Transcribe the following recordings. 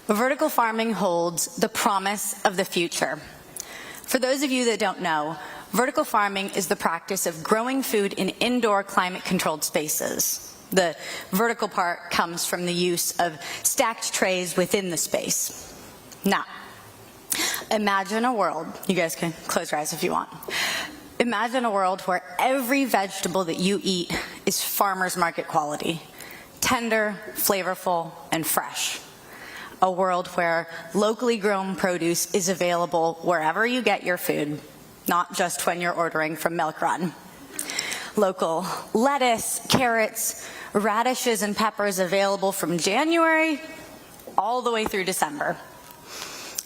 Vertical farming holds the promise of the future. For those of you that don't know, vertical farming is the practice of growing food in indoor climate-controlled spaces. The vertical part comes from the use of stacked trays within the space. Now, imagine a world, you guys can close your eyes if you want. Imagine a world where every vegetable that you eat is farmer's market quality, tender, flavorful, and fresh. A world where locally grown produce is available wherever you get your food, not just when you're ordering from Milk Run. Local lettuce, carrots, radishes, and peppers available from January all the way through December.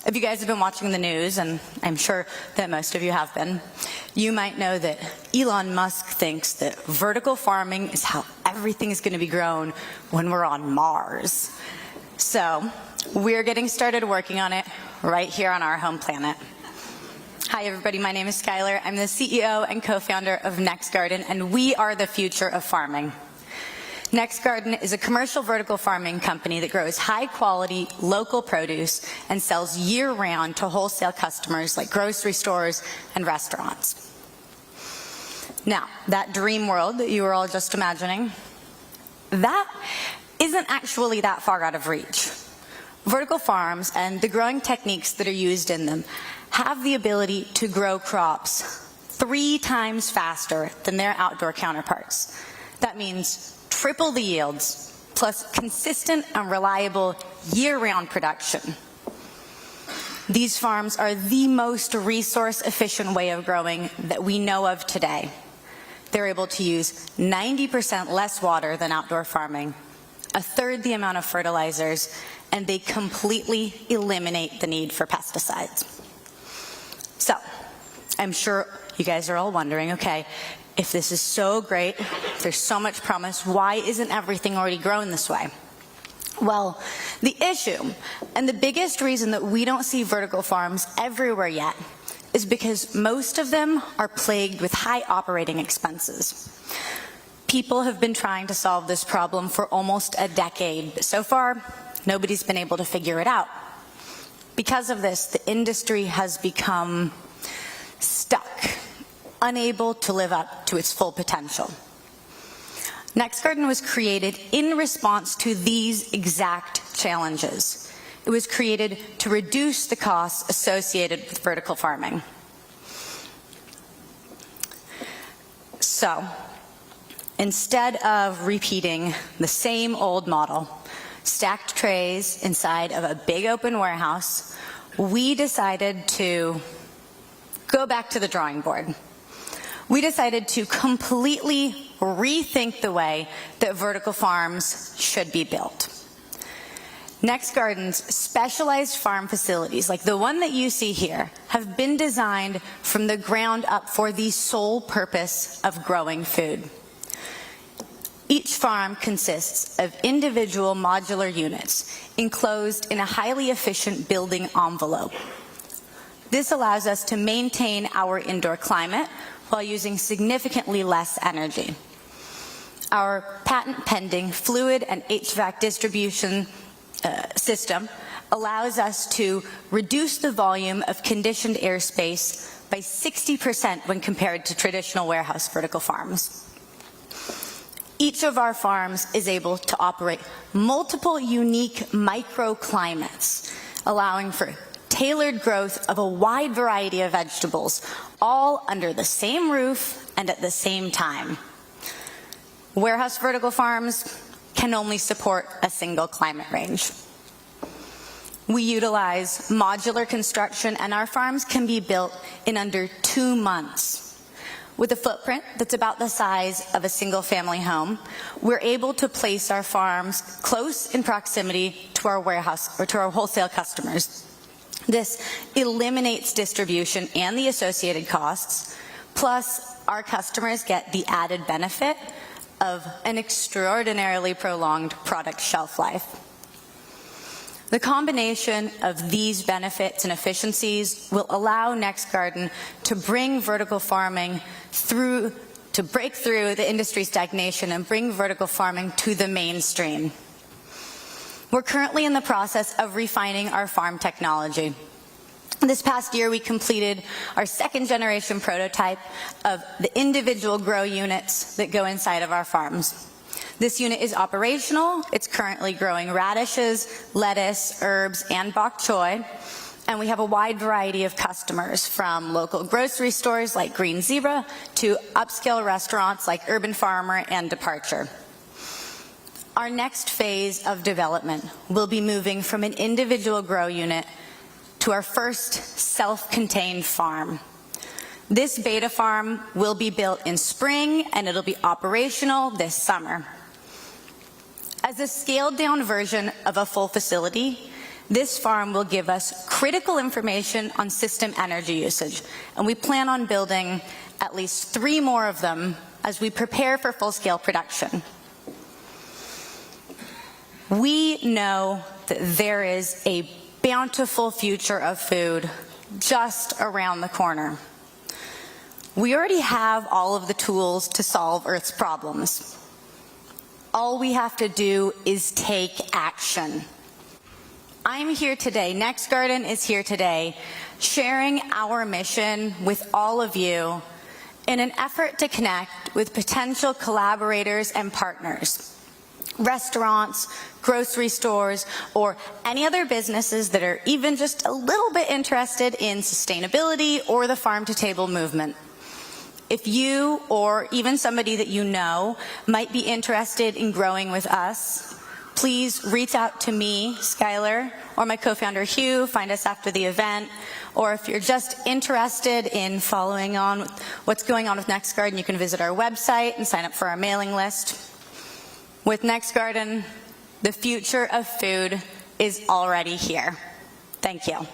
If you guys have been watching the news, and I'm sure that most of you have been, you might know that Elon Musk thinks that vertical farming is how everything is going to be grown when we're on Mars. So we're getting started working on it right here on our home planet. Hi everybody, my name is Skyler. I'm the CEO and co-founder of NexGarden, and we are the future of farming. NexGarden is a commercial vertical farming company that grows high-quality local produce and sells year-round to wholesale customers like grocery stores and restaurants. Now, that dream world that you were all just imagining, that isn't actually that far out of reach. Vertical farms and the growing techniques that are used in them have the ability to grow crops 3 times faster than their outdoor counterparts. That means triple the yields, plus consistent and reliable year-round production. These farms are the most resource-efficient way of growing that we know of today. They're able to use 90% less water than outdoor farming, 1/3 the amount of fertilizers, and they completely eliminate the need for pesticides. So, I'm sure you guys are all wondering, okay, if this is so great, if there's so much promise, why isn't everything already grown this way? Well, the issue, and the biggest reason that we don't see vertical farms everywhere yet, is because most of them are plagued with high operating expenses. People have been trying to solve this problem for almost a decade, but so far, nobody's been able to figure it out. Because of this, the industry has become stuck, unable to live up to its full potential. NexGarden was created in response to these exact challenges. It was created to reduce the costs associated with vertical farming. So, instead of repeating the same old model, stacked trays inside of a big open warehouse, we decided to go back to the drawing board. We decided to completely rethink the way that vertical farms should be built. NexGarden's specialized farm facilities, like the one that you see here, have been designed from the ground up for the sole purpose of growing food. Each farm consists of individual modular units enclosed in a highly efficient building envelope. This allows us to maintain our indoor climate while using significantly less energy. Our patent-pending fluid and HVAC distribution system allows us to reduce the volume of conditioned airspace by 60% when compared to traditional warehouse vertical farms. Each of our farms is able to operate multiple unique microclimates, allowing for tailored growth of a wide variety of vegetables, all under the same roof and at the same time. Warehouse vertical farms can only support a single climate range. We utilize modular construction, and our farms can be built in under 2 months. With a footprint that's about the size of a single-family home, we're able to place our farms close in proximity to our warehouse or to our wholesale customers. This eliminates distribution and the associated costs, plus our customers get the added benefit of an extraordinarily prolonged product shelf life. The combination of these benefits and efficiencies will allow NexGarden to bring vertical farming to break through the industry stagnation and bring vertical farming to the mainstream. We're currently in the process of refining our farm technology. This past year, we completed our second generation prototype of the individual grow units that go inside of our farms. This unit is operational. It's currently growing radishes, lettuce, herbs, and bok choy. And we have a wide variety of customers, from local grocery stores like Green Zebra to upscale restaurants like Urban Farmer and Departure. Our next phase of development will be moving from an individual grow unit to our first self-contained farm. This beta farm will be built in spring, and it'll be operational this summer. As a scaled-down version of a full facility, this farm will give us critical information on system energy usage, and we plan on building at least 3 more of them as we prepare for full-scale production. We know that there is a bountiful future of food just around the corner. We already have all of the tools to solve Earth's problems. All we have to do is take action. I'm here today, NexGarden is here today, sharing our mission with all of you in an effort to connect with potential collaborators and partners. Restaurants, grocery stores, or any other businesses that are even just a little bit interested in sustainability or the farm-to-table movement. If you, or even somebody that you know, might be interested in growing with us, please reach out to me, Skyler, or my co-founder Hugh. Find us after the event. Or if you're just interested in following on what's going on with NexGarden, you can visit our website and sign up for our mailing list. With NexGarden, the future of food is already here. Thank you.